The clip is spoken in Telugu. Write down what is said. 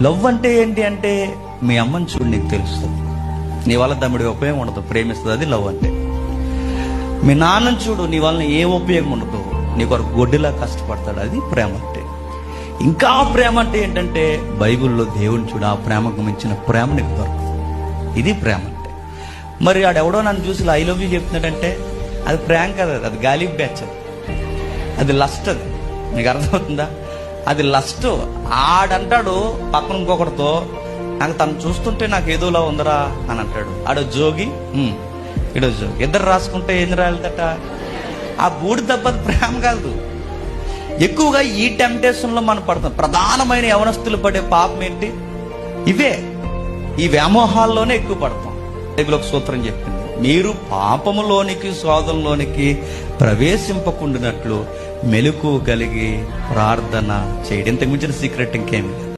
లవ్ అంటే ఏంటి అంటే, మీ అమ్మని చూడు నీకు తెలుస్తుంది, నీ వల్ల తమ్ముడి ఉపయోగం ఉండదు, ప్రేమిస్తుంది, అది లవ్ అంటే. మీ నాన్నని చూడు, నీ వల్ల ఏ ఉపయోగం ఉండదు, నీ కొరకు గొడ్డిలా కష్టపడతాడు, అది ప్రేమ అంటే. ఇంకా ప్రేమ అంటే ఏంటంటే, బైబిల్లో దేవుని చూడు, ఆ ప్రేమకు మించిన ప్రేమ నీకు దొరకదు, ఇది ప్రేమ అంటే. మరి ఆడెవడో నన్ను చూసి ఐ లవ్ యూ చెప్తున్నాడంటే అది ప్రేమ కదా, అది గాలి బ్యాచ్, అది లస్ట్, అది నీకు అర్థమవుతుందా? అది లస్ట్. ఆడంటాడు పక్కన ఇంకొకటితో, నాకు తను చూస్తుంటే నాకు ఏదోలా ఉందరా అని అంటాడు. ఆడో జోగి, ఇడో జోగి, ఇద్దరు రాసుకుంటే ఏం రాలేదట, ఆ బూడి దెబ్బది ప్రేమ కాదు. ఎక్కువగా ఈ టెంప్టేషన్లో మనం పడతాం. ప్రధానమైన యవనస్తులు పడే పాపం ఏంటి? ఇవే, ఈ వ్యామోహాల్లోనే ఎక్కువ పడతాం. బైబిల్ ఒక సూత్రం చెప్పింది, మీరు పాపములోనికి శోధనలోనికి ప్రవేశింపకుండానట్లు మెలకువ కలిగి ప్రార్థన చేయడం. ఇంతకు మించిన సీక్రెట్ ఇంకేమి లేదు.